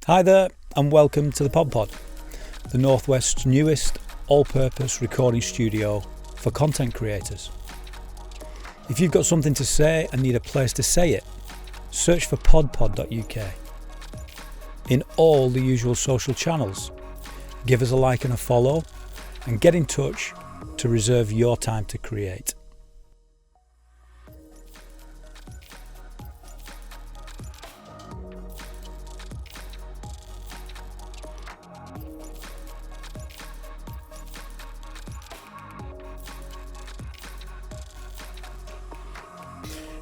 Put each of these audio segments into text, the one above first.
Hi there and welcome to the Pod, the Northwest's newest all-purpose recording studio for content creators. If you've got something to say and need a place to say it, search for podpod.uk. In all the usual social channels, give us a like and a follow and get in touch to reserve your time to create.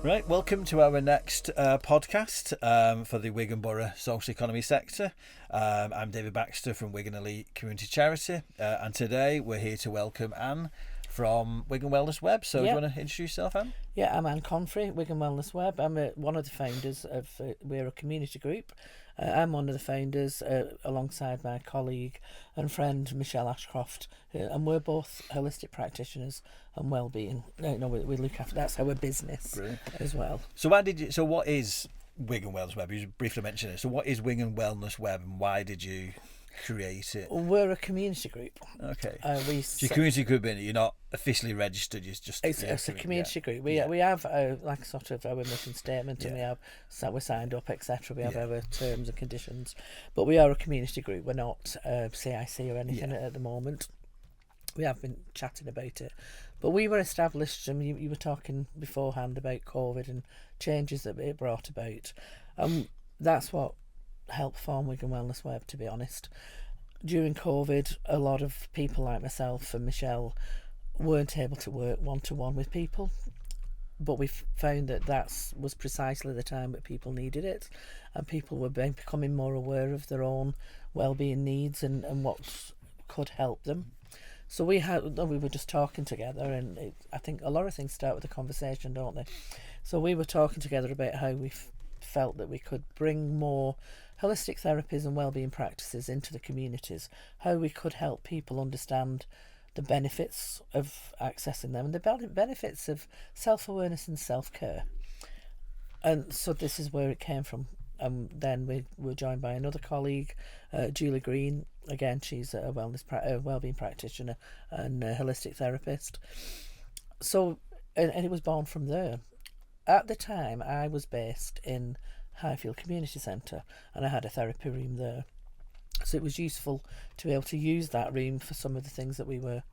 Right, welcome to our next podcast for the Wigan Borough social economy sector. I'm David Baxter from Wigan Elite Community Charity, and today we're here to welcome Ann from Wigan Wellness Web. So do you want to introduce yourself, Ann? Yeah, I'm Ann Confrey, Wigan Wellness Web. I'm one of the founders of, we're a community group. I'm one of the founders alongside my colleague and friend Michelle Ashcroft, and we're both holistic practitioners and wellbeing. We look after, that's our business. Brilliant. As well. So what is Wigan Wellness Web? You briefly mentioned it. So what is Wigan Wellness Web and why did you create it? We're a community group. Okay. So your community group, you're not officially registered. It's a community group. We have like sort of our mission statement, and we're signed up, etc. We have our terms and conditions, but we are a community group. We're not CIC or anything at the moment. We have been chatting about it, but we were established. And you were talking beforehand about COVID and changes that it brought about. That's what helped form Wigan Wellness Web, to be honest. During COVID, a lot of people like myself and Michelle weren't able to work one-to-one with people, but we found that was precisely the time that people needed it, and people were becoming more aware of their own well-being needs and what could help them. So we were just talking together, and I think a lot of things start with a conversation, don't they? So we were talking together about how we felt that we could bring more holistic therapies and wellbeing practices into the communities, how we could help people understand the benefits of accessing them and the benefits of self-awareness and self-care. And so this is where it came from. Then we were joined by another colleague, Julie Green. Again, she's a wellbeing practitioner and a holistic therapist. So, and it was born from there. At the time, I was based in Highfield Community Centre, and I had a therapy room there. So it was useful to be able to use that room for some of the things that we were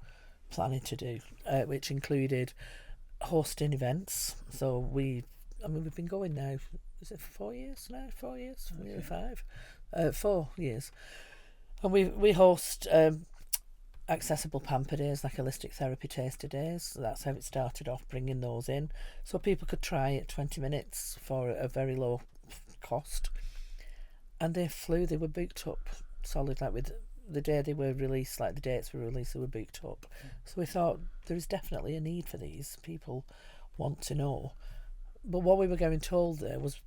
planning to do, which included hosting events. So we've been going now, is it 4 years now? 4 years? Maybe 5? 4 years. And we host accessible pamper days, like holistic therapy taster days. So that's how it started off, bringing those in. So people could try it 20 minutes for a very low cost. And they were booked up solid, like with the day they were released, like the dates were released, they were booked up. So we thought there is definitely a need for these. People want to know. But what we were getting told there was,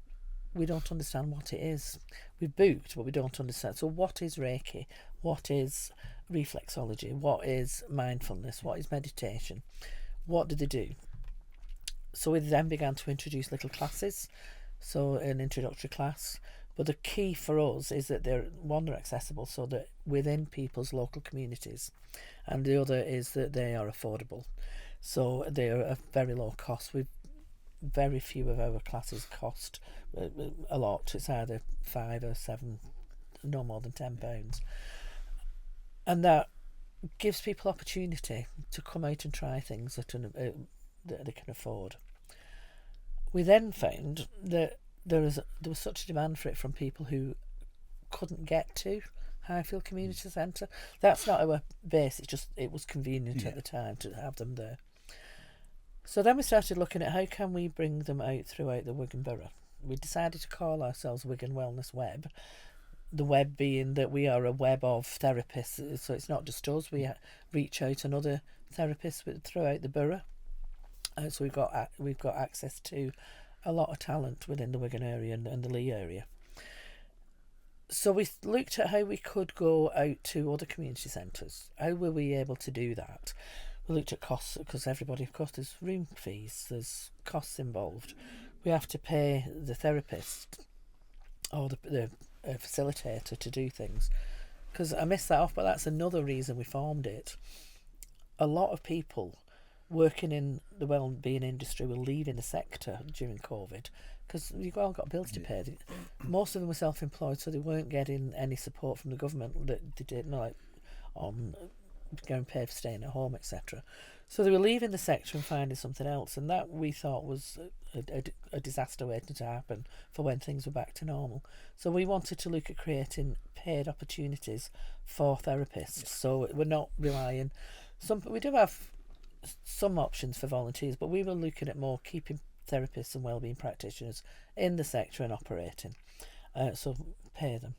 we don't understand what it is. We've booked, but we don't understand. So what is Reiki? What is reflexology? What is mindfulness? What is meditation? What do they do? So we then began to introduce little classes, so an introductory class. But the key for us is that they're accessible, so that within people's local communities, and the other is that they are affordable. So they are a very low cost. Very few of our classes cost a lot. It's either 5 or 7, no more than £10, and that gives people opportunity to come out and try things that they can afford. We then found that there was such a demand for it from people who couldn't get to Highfield Community Centre. That's not our base. It was convenient at the time to have them there. So then we started looking at how can we bring them out throughout the Wigan Borough. We decided to call ourselves Wigan Wellness Web. The web being that we are a web of therapists, so it's not just us. We reach out to other therapists throughout the borough. So we've got access to a lot of talent within the Wigan area and the Lee area. So we looked at how we could go out to other community centres. How were we able to do that? We looked at costs, because everybody, of course, there's room fees, there's costs involved. We have to pay the therapist or the a facilitator to do things. Because I missed that off, but that's another reason we formed it. A lot of people working in the well-being industry were leaving the sector during COVID because you've all got bills to pay. Most of them were self-employed, so they weren't getting any support from the government that they did, like on going paid for staying at home, etc. So they were leaving the sector and finding something else, and that we thought was a disaster waiting to happen for when things were back to normal. So we wanted to look at creating paid opportunities for therapists. So we're not relying. We do have some options for volunteers, but we were looking at more keeping therapists and wellbeing practitioners in the sector and operating. So pay them.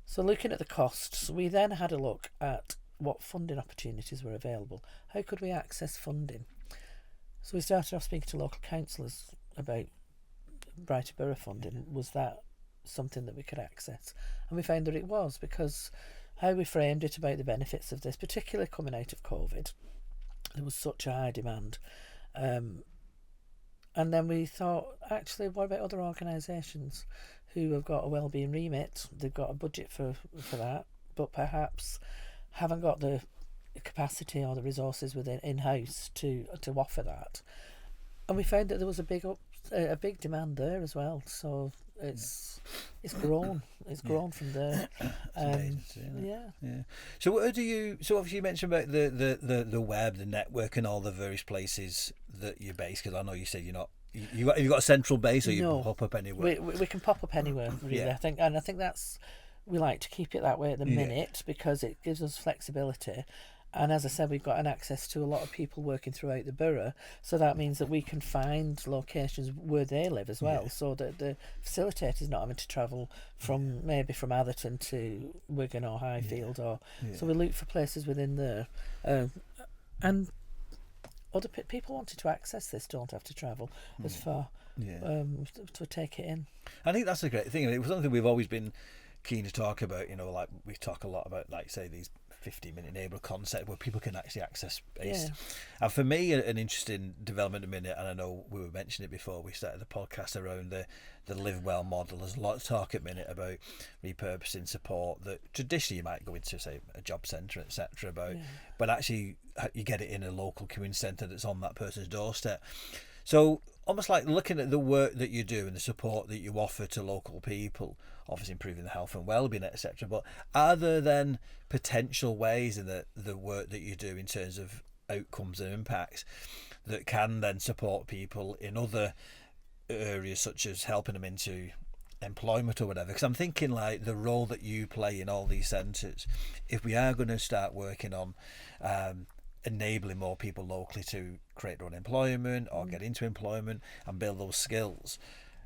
So looking at the costs, we then had a look at what funding opportunities were available. How could we access funding? So we started off speaking to local councillors about Brighton Borough funding. Was that something that we could access? And we found that it was, because how we framed it about the benefits of this, particularly coming out of COVID, there was such a high demand. And then we thought, actually, what about other organisations who have got a wellbeing remit? They've got a budget for that, but perhaps haven't got the capacity or the resources within in-house to offer that. And we found that there was a big demand there as well. So it's grown. It's grown from there. Yeah. So what do you? So obviously you mentioned about the web, the network, and all the various places that you're based. Because I know you said you're not. You've got a central base, or you pop up anywhere. We can pop up anywhere, really. I think that's. We like to keep it that way at the minute because it gives us flexibility. And as I said, we've got an access to a lot of people working throughout the borough. So that means that we can find locations where they live as well. So that the facilitator's not having to travel from Atherton to Wigan or Highfield. So we look for places within there. And other people wanting to access this don't have to travel as far to take it in. I think that's a great thing. It was something we've always been keen to talk about, like we talk a lot about, like, say, these 15-minute neighbourhood concept where people can actually access space. And for me, an interesting development a minute, and I know we were mentioning it before we started the podcast, around the live well model. There's a lot of talk at the minute about repurposing support that traditionally you might go into, say, a job centre, etc. But actually you get it in a local community centre that's on that person's doorstep. So almost like looking at the work that you do and the support that you offer to local people, obviously improving the health and well-being, etc. But are there then potential ways in the work that you do in terms of outcomes and impacts that can then support people in other areas, such as helping them into employment or whatever? Because I'm thinking, like, the role that you play in all these centres, if we are going to start working on enabling more people locally to create their own employment or get into employment and build those skills,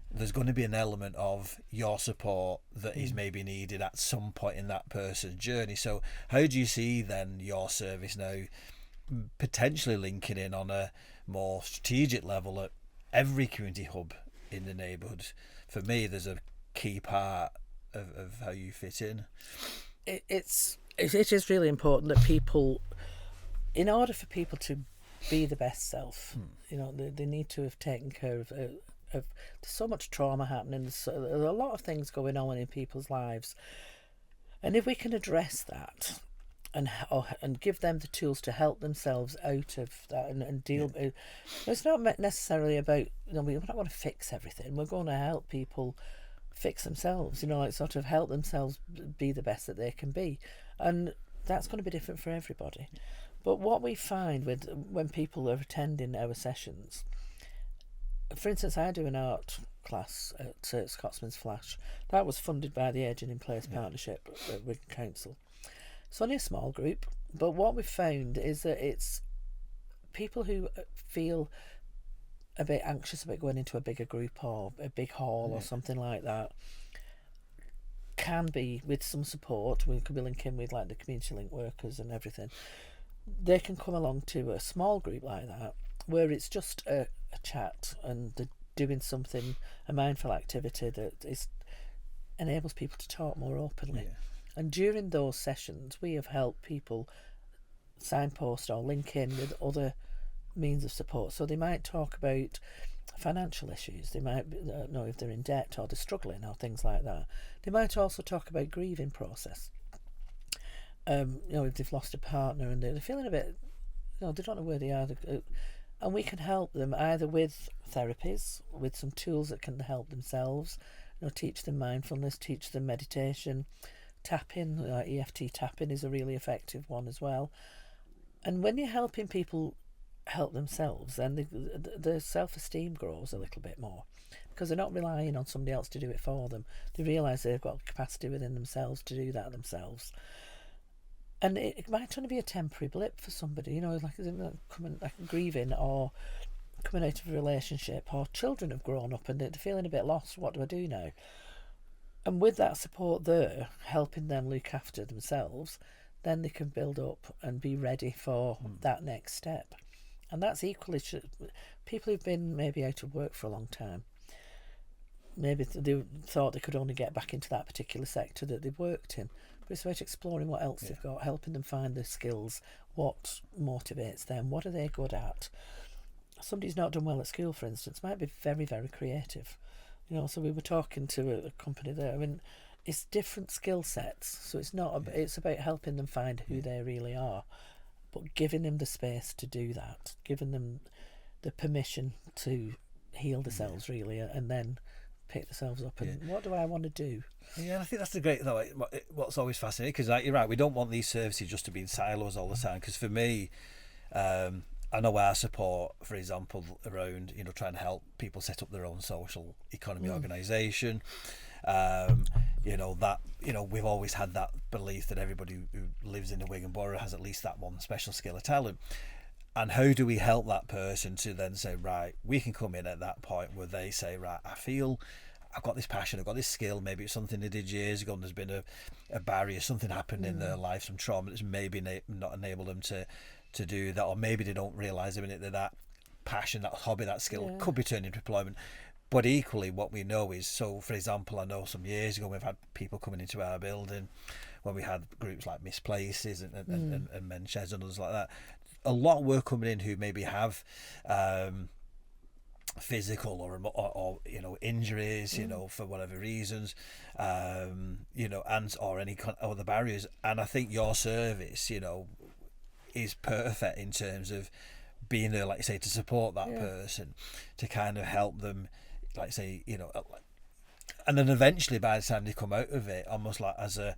there's going to be an element of your support that is maybe needed at some point in that person's journey. So how do you see then your service now potentially linking in on a more strategic level at every community hub in the neighbourhood? For me, there's a key part of how you fit in. It is really important that people, in order for people to be the best self, they need to have taken care of there's so much trauma happening. There's a lot of things going on in people's lives, and if we can address that and give them the tools to help themselves out of that and deal. It's not necessarily about, we don't want to fix everything. We're going to help people fix themselves. Sort of help themselves be the best that they can be, and that's going to be different for everybody. But what we find when people are attending our sessions, for instance, I do an art class at Scotsman's Flash. That was funded by the Aging in Place Partnership at Wigan Council. It's only a small group, but what we've found is that it's people who feel a bit anxious about going into a bigger group or a big hall or something like that, can be, with some support, we could be linking with like the community link workers and everything, they can come along to a small group like that where it's just a chat and they're doing something, a mindful activity that enables people to talk more openly. And during those sessions we have helped people signpost or link in with other means of support. So they might talk about financial issues. They might know if they're in debt or they're struggling or things like that. They might also talk about grieving process. If they've lost a partner and they're feeling a bit, they don't know where they are. And we can help them either with therapies, with some tools that can help themselves, teach them mindfulness, teach them meditation, tapping, EFT tapping is a really effective one as well. And when you're helping people help themselves, then the self-esteem grows a little bit more, because they're not relying on somebody else to do it for them. They realise they've got capacity within themselves to do that themselves. And it might only be a temporary blip for somebody, like grieving or coming out of a relationship, or children have grown up and they're feeling a bit lost. What do I do now? And with that support there, helping them look after themselves, then they can build up and be ready for that next step. And that's equally people who've been maybe out of work for a long time. Maybe they thought they could only get back into that particular sector that they've worked in. But it's about exploring what else they've got, helping them find their skills, what motivates them, what are they good at. Somebody's not done well at school, for instance, might be very, very creative. So we were talking to a company there. I mean, it's different skill sets. So it's not. It's about helping them find who they really are, but giving them the space to do that, giving them the permission to heal themselves, really, and then pick themselves up and what do I want to do? Yeah, and I think that's the great though. What's always fascinating, because you're right, we don't want these services just to be in silos all the time. Because for me, I know our support, for example, around trying to help people set up their own social economy organisation. We've always had that belief that everybody who lives in the Wigan Borough has at least that one special skill or talent. And how do we help that person to then say, right, we can come in at that point where they say, right, I feel I've got this passion, I've got this skill, maybe it's something they did years ago and there's been a barrier, something happened in their life, some trauma that's maybe not enabled them to do that, or maybe they don't realise a minute that passion, that hobby, that skill could be turned into employment. But equally, what we know is, so for example, I know some years ago we've had people coming into our building when we had groups like Misplaces and Men's Sheds and others like that. A lot were coming in who maybe have physical or injuries, for whatever reasons, and or any kind of other barriers. And I think your service, is perfect in terms of being there, like you say, to support that person, to kind of help them, like say, and then eventually by the time they come out of it, almost like as a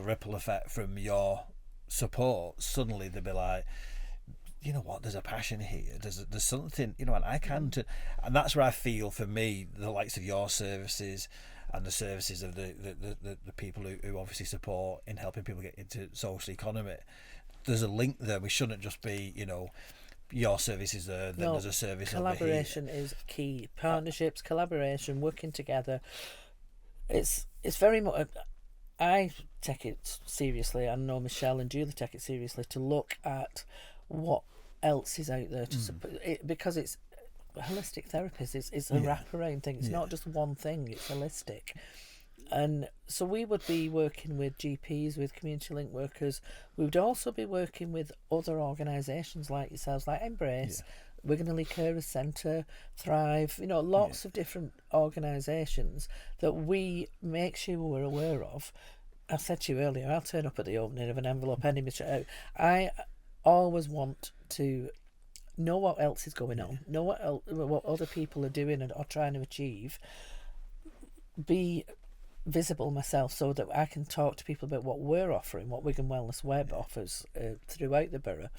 ripple effect from your support, suddenly they'll be like, you know what, there's a passion here, there's something, and I can do. And that's where I feel, for me, the likes of your services and the services of the people who obviously support in helping people get into social economy, there's a link there. We shouldn't just be, your service is there, then there's a service collaboration is key. Partnerships, collaboration, working together. It's very much, I take it seriously. I know Michelle and Julie take it seriously, to look at what else is out there to support it, because it's holistic therapies. It's a wraparound thing. It's not just one thing, it's holistic. And so we would be working with GPs, with community link workers. We would also be working with other organisations like yourselves, like Embrace, Wigan Carers Centre, Thrive, lots of different organisations that we make sure we're aware of. I said to you earlier, I'll turn up at the opening of an envelope any minute. I always want to know what else is going on, know what other people are doing and are trying to achieve, be visible myself so that I can talk to people about what we're offering, what Wigan Wellness Web offers throughout the borough.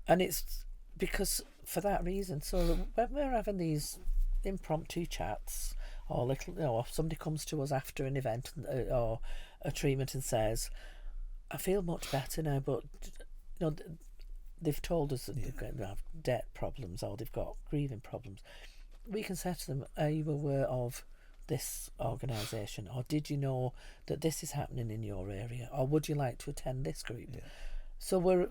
And it's because for that reason, so when we're having these impromptu chats, or if somebody comes to us after an event or a treatment and says, I feel much better now, but they've told us that they have debt problems or they've got grieving problems, we can say to them, are you aware of this organisation, or did you know that this is happening in your area, or would you like to attend this group? So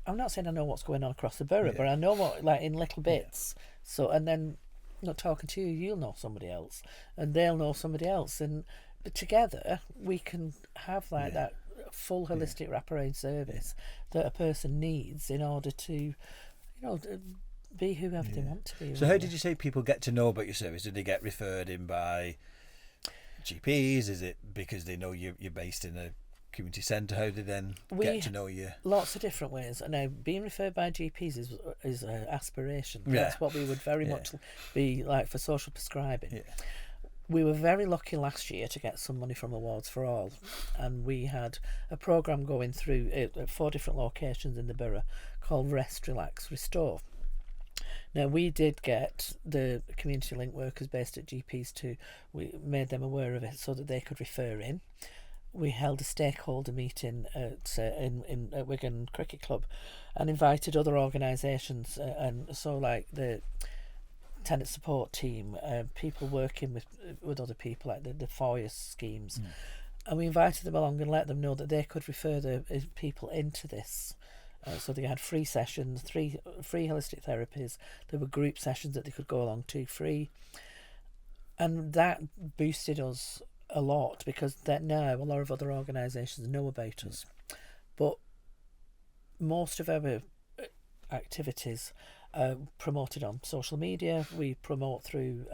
I'm not saying I know what's going on across the borough, but I know what, like, in little bits. So, and then not talking to you, you'll know somebody else and they'll know somebody else, but together we can have that full holistic wraparound service that a person needs in order to be whoever they want to be. So how did you say people get to know about your service? Did they get referred in by GPs? Is it because they know you're based in a community centre? How do they then get to know you? Lots of different ways. Now, being referred by GPs is an aspiration. That's what we would very much be like for social prescribing. Yeah. We were very lucky last year to get some money from Awards for All, and we had a programme going through at 4 different locations in the borough called Rest, Relax, Restore. Now, we did get the community link workers based at GPs we made them aware of it so that they could refer in. We held a stakeholder meeting at Wigan Cricket Club and invited other organisations, and so like the tenant support team, people working with other people, like the FOIA schemes. And we invited them along and let them know that they could refer the people into this. So they had free sessions, free holistic therapies. There were group sessions that they could go along to free. And that boosted us a lot, because that now a lot of other organisations know about us. But most of our activities promoted on social media. We promote through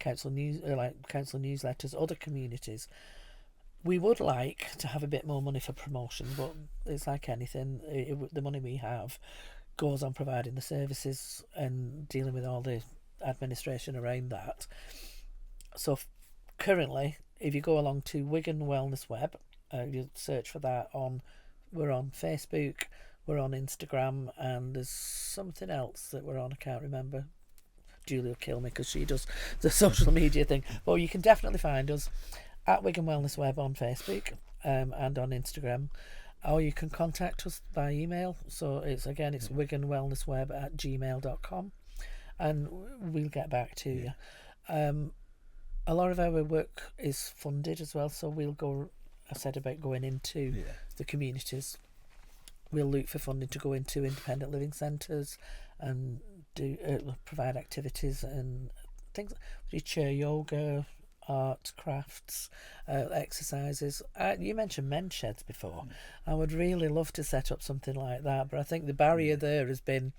council newsletters, other communities. We would like to have a bit more money for promotion, but it's like anything. The money we have goes on providing the services and dealing with all the administration around that. So currently, if you go along to Wigan Wellness Web, you search for that we're on Facebook, we're on Instagram, and there's something else that we're on, I can't remember. Julie will kill me because she does the social media thing. But you can definitely find us at Wigan Wellness Web on Facebook and on Instagram. Or you can contact us by email. So it's wiganwellnessweb@gmail.com, and we'll get back to you. A lot of our work is funded as well, so we'll go, I said about going into the communities. We'll look for funding to go into independent living centres and do provide activities and things. We do chair yoga, art, crafts, exercises. You mentioned men's sheds before. I would really love to set up something like that, but I think the barrier there has been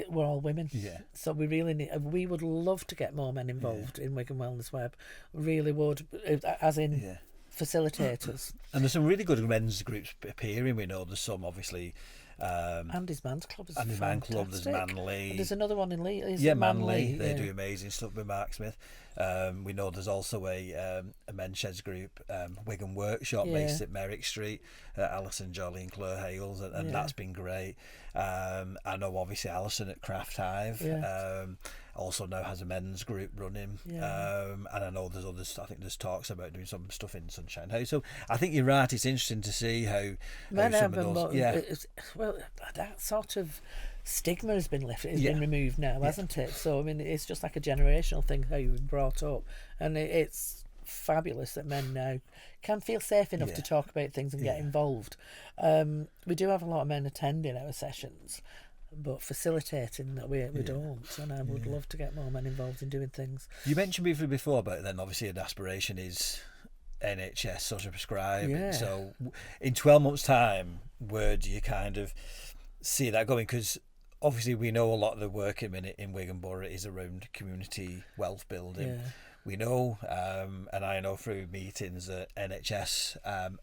we're all women. So we really we would love to get more men involved in Wigan Wellness Web. Really would, as in facilitators. And there's some really good men's groups appearing. We know there's some, obviously. Andy's Man's Club is Andy's Man's Club, there's Manly. And there's another one in Leeds. Manly. They do amazing stuff with Mark Smith. We know there's also a men's sheds group, Wigan Workshop, based at Merrick Street, Alison Jolly and Claire Hales, and that's been great. I know obviously Alison at Craft Hive also now has a men's group running, and I know there's others. I think there's talks about doing some stuff in Sunshine House. So I think you're right. It's interesting to see how some of those. Well, that sort of stigma has been lifted, has been removed now, hasn't it? So I mean, it's just like a generational thing how you've been brought up, and it's fabulous that men now can feel safe enough to talk about things and get involved. We do have a lot of men attending our sessions, but facilitating that we don't, and I would love to get more men involved in doing things. You mentioned briefly before about then obviously an aspiration is NHS social prescribing. So in 12 months time, where do you kind of see that going? Because obviously we know a lot of the work in Wigan Borough is around community wealth building. We know, and I know through meetings at NHS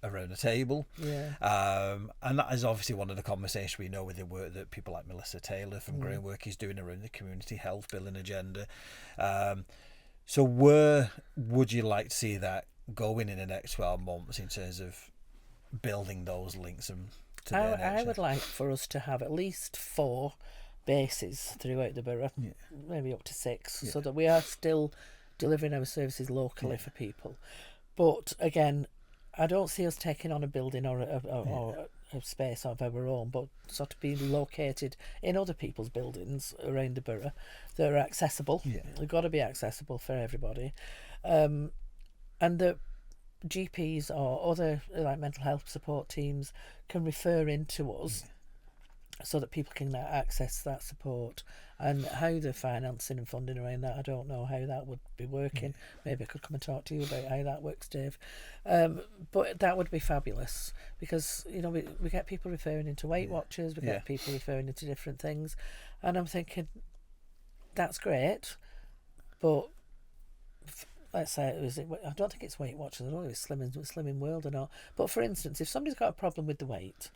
around the table. And that is obviously one of the conversations we know with the work that people like Melissa Taylor from Grainwork is doing around the community health building agenda. So where would you like to see that going in the next 12 months in terms of building those links to the NHS? I would like for us to have at least 4 bases throughout the borough, maybe up to 6, so that we are still delivering our services locally for people. But again, I don't see us taking on a building or a space of our own, but sort of being located in other people's buildings around the borough that are accessible. They've got to be accessible for everybody, and the GPs or other like mental health support teams can refer into us so that people can access that support. And how the financing and funding around that, I don't know how that would be working. Maybe I could come and talk to you about how that works, Dave. But that would be fabulous, because we get people referring into Weight Watchers, we get people referring into different things, and I'm thinking that's great, but let's say I don't think it's Weight Watchers. I don't know if it's Slimming World or not. But for instance, if somebody's got a problem with the weight,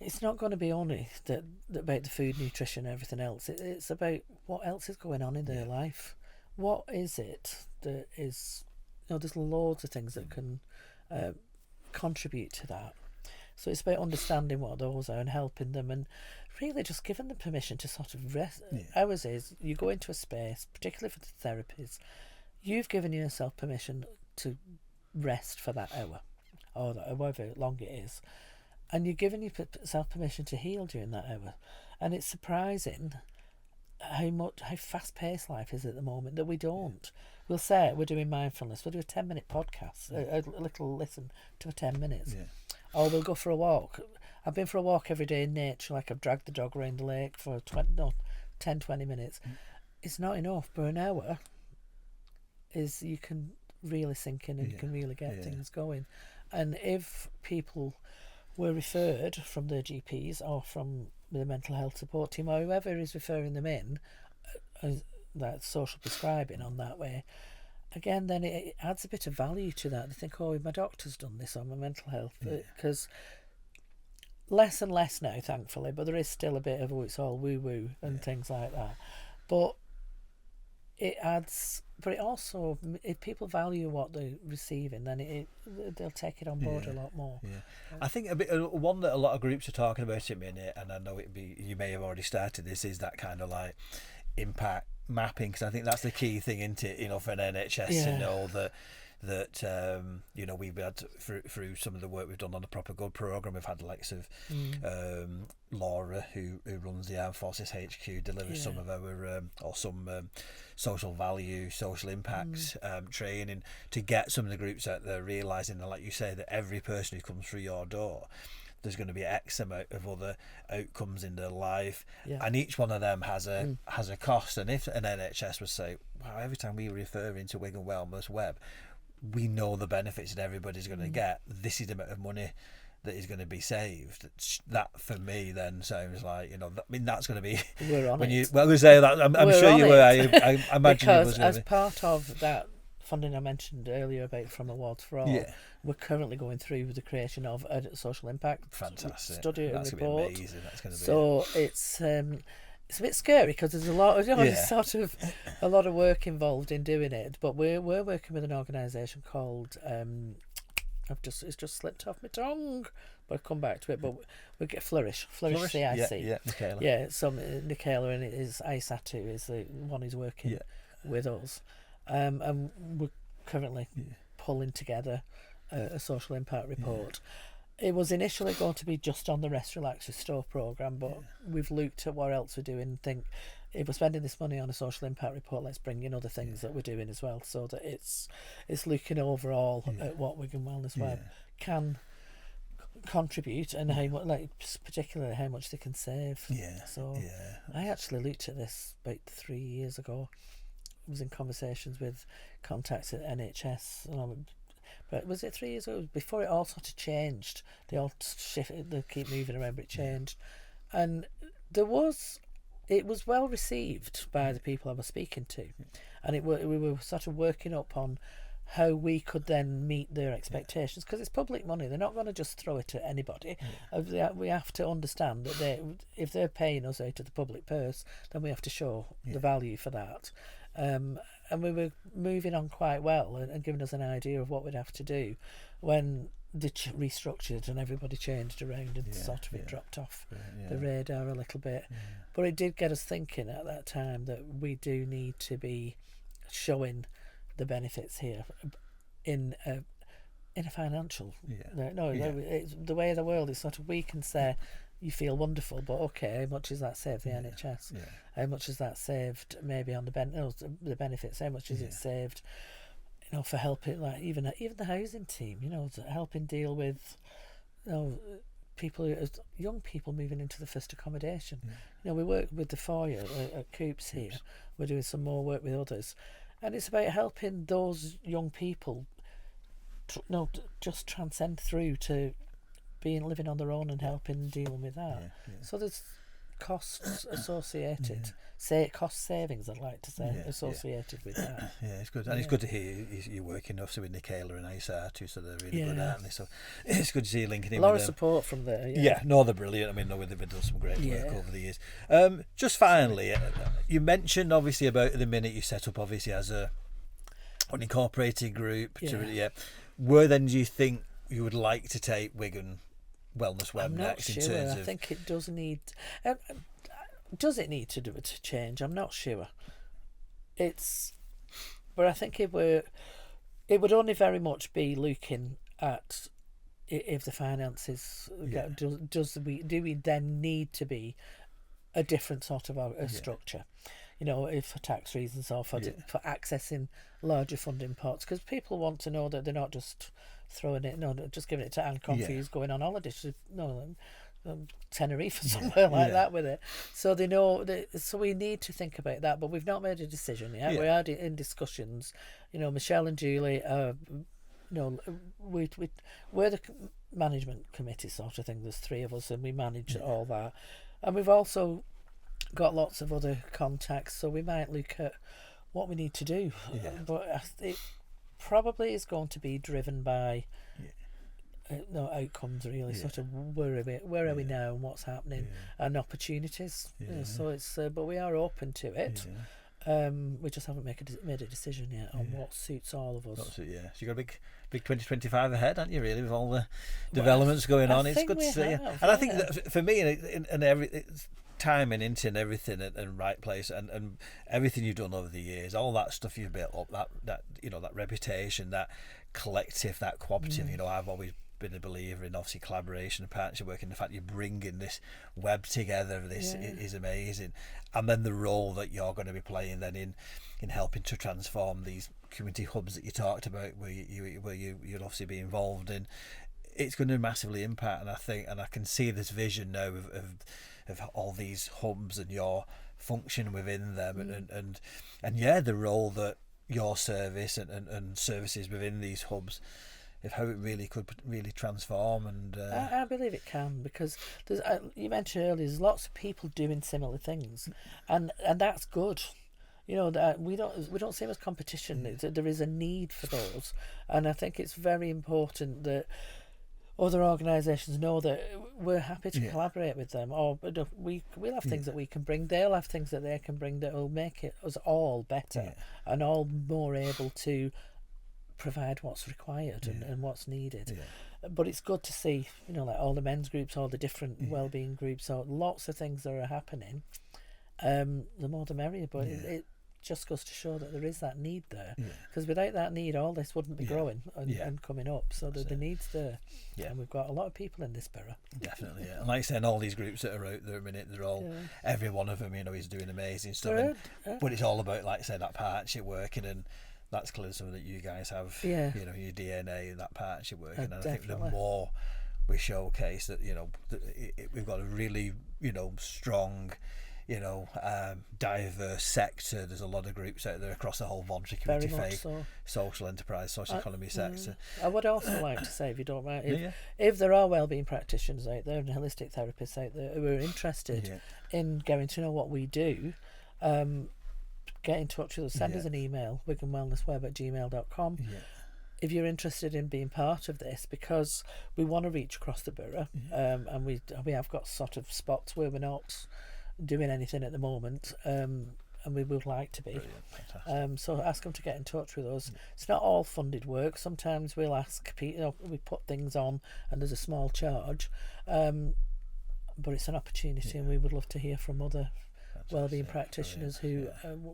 it's not going to be only about the food, nutrition, everything else. It's about what else is going on in their life. What is it that is... there's loads of things that can contribute to that. So it's about understanding what those are and helping them, and really just giving them permission to sort of rest. Ours is, you go into a space, particularly for the therapies, you've given yourself permission to rest for that hour, or however long it is. And you're giving yourself permission to heal during that hour. And it's surprising how fast-paced life is at the moment that we don't. We'll say we're doing mindfulness. We'll do a 10-minute podcast, a little listen to 10 minutes. Yeah. Or we'll go for a walk. I've been for a walk every day in nature, like I've dragged the dog around the lake for 10, 20 minutes. It's not enough, but an hour is you can really sink in and you can really get things going. And if people were referred from their GPs or from the mental health support team or whoever is referring them in, that social prescribing on that way, again, then it adds a bit of value to that. They think, oh, my doctor's done this on my mental health, because less and less now, thankfully, but there is still a bit of, it's all woo-woo and things like that. But it adds... But it also, if people value what they're receiving, then they'll take it on board a lot more. Yeah. I think one that a lot of groups are talking about in a minute, and I know you may have already started this, is that kind of like impact mapping, because I think that's the key thing, isn't it? For an NHS to know that we've had through some of the work we've done on the Proper Good programme, we've had the likes of Laura, who runs the Armed Forces HQ, delivers some of our social value, social impact training, to get some of the groups out there realising that, like you say, that every person who comes through your door, there's going to be X amount of other outcomes in their life, and each one of them has a cost. And if an NHS would say, wow, every time we refer into Wigan Wellness Web, we know the benefits that everybody's going to get, this is the amount of money that is going to be saved. That for me then sounds like, that's going to be... We're on it. Well, we say that, I'm sure you were. I imagine because you was. As part of that funding I mentioned earlier about From Awards for All, we're currently going through the creation of a social impact study and report. That's amazing. That's going to be... So it's a bit scary, because there's a lot of a lot of work involved in doing it. But we're working with an organisation called it's just slipped off my tongue, but I'll come back to it. But we get Flourish CIC. Nicola. Yeah, Nicola, and it is Aisatu is the one who's working with us, and we're currently pulling together a social impact report. It was initially going to be just on the Rest, Relax, Restore programme, but we've looked at what else we're doing and think, if we're spending this money on a social impact report, let's bring in other things that we're doing as well, so that it's looking overall at what Wigan Wellness Web can contribute, and how much, particularly how much they can save. I actually looked at this about 3 years ago. I was in conversations with contacts at NHS, but was it 3 years ago? Before it all sort of changed. They all shifted, they keep moving around, but it changed. And it was well received by the people I was speaking to. And we were sort of working up on how we could then meet their expectations, because it's public money. They're not going to just throw it at anybody. We have to understand that if they're paying us out of the public purse, then we have to show the value for that. And we were moving on quite well and giving us an idea of what we'd have to do when they restructured and everybody changed around, and sort of it dropped off the radar a little bit. But it did get us thinking at that time that we do need to be showing the benefits here in a financial... It's the way of the world is sort of, we can say, you feel wonderful, but okay, how much has that saved the NHS? How much has that saved maybe on the benefits? How much has it saved, for helping, like even the housing team, helping deal with young people moving into the first accommodation. You know, we work with the foyer at Coops here. We're doing some more work with others, and it's about helping those young people just transcend through to living on their own and helping dealing with that. So there's costs associated, cost savings, I'd like to say, associated with that. It's good, and it's good to hear you're working obviously with Nicola and ISR too, so they're really good, aren't they? So it's good to see you linking in. A lot with of them. Support from there. They're brilliant. I mean, they've done some great work over the years. Just finally, you mentioned obviously about the minute you set up obviously as an unincorporated group. Where then do you think you would like to take Wigan Wellness Web next? Sure. In terms of, I think it does need. Does it need to change? I'm not sure. But I think it would only very much be looking at if the finances do we then need to be a different sort of a structure, you know, if for tax reasons or for accessing larger funding pots, because people want to know that they're not just throwing it, just giving it to Ann Confrey who's going on holiday. Tenerife or somewhere like that with it, so they know so we need to think about that, but we've not made a decision yet. We are in discussions, you know. Michelle and Julie we're the management committee sort of thing. There's 3 of us and we manage all that, and we've also got lots of other contacts, so we might look at what we need to do. But it probably is going to be driven by outcomes, really. Sort of where are we now and what's happening, and opportunities. So it's but we are open to it. We just haven't made a decision yet on what suits all of us. So you got a big 2025 ahead, haven't you, really, with all the developments going on? It's good to see. And I think that for me, and it's timing into everything and right place and everything you've done over the years, all that stuff you've built up, that reputation, that collective, that cooperative. I've always been a believer in obviously collaboration and partnership work, and the fact you're bringing this web together, is amazing. And then the role that you're going to be playing then in helping to transform these community hubs that you talked about, where you'll obviously be involved in, it's going to massively impact. And I can see this vision now of all these hubs and your function within them, and the role that your service and services within these hubs, if how it really could really transform. And I believe it can, because there's you mentioned earlier, there's lots of people doing similar things, and that's good. That we don't see them as competition. There is a need for those, and I think it's very important that other organisations know that we're happy to collaborate with them, or we'll have things that we can bring, they'll have things that they can bring that will make us all better and all more able to provide what's required and what's needed. But it's good to see, like all the men's groups, all the different wellbeing groups, or lots of things that are happening. The more the merrier, but it just goes to show that there is that need there, because without that need, all this wouldn't be growing and coming up. So the need's there, and we've got a lot of people in this borough. Definitely, and like I said, all these groups that are out there a minute, they're all every one of them, is doing amazing stuff. But it's all about, like I said, that partnership working, and that's clearly something that you guys have. Your DNA and that partnership working, and I think the more we showcase that, we've got a really, strong, diverse sector. There's a lot of groups out there across the whole voluntary community, faith, social enterprise, social economy sector. I would also like to say, if you don't mind, if there are wellbeing practitioners out there and holistic therapists out there who are interested in getting to know what we do, get in touch with us. Send us an email, wiganwellnessweb@gmail.com. If you're interested in being part of this, because we want to reach across the borough, and we have got sort of spots where we're not doing anything at the moment, and we would like to be. So ask them to get in touch with us. It's not all funded work. Sometimes we'll ask people, we put things on and there's a small charge, but it's an opportunity, and we would love to hear from other wellbeing practitioners who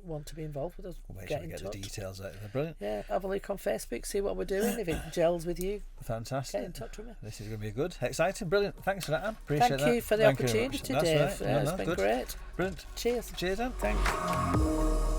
want to be involved with us. Get the details out there. Brilliant. Have a look on Facebook, see what we're doing. If it gels with you, fantastic. Get in touch with me. This is going to be good, exciting, brilliant. Thanks for that, Anne. Appreciate that. Thank you for the opportunity, Dave. Right. It's been good. great. Brilliant. Cheers, Anne. Thanks.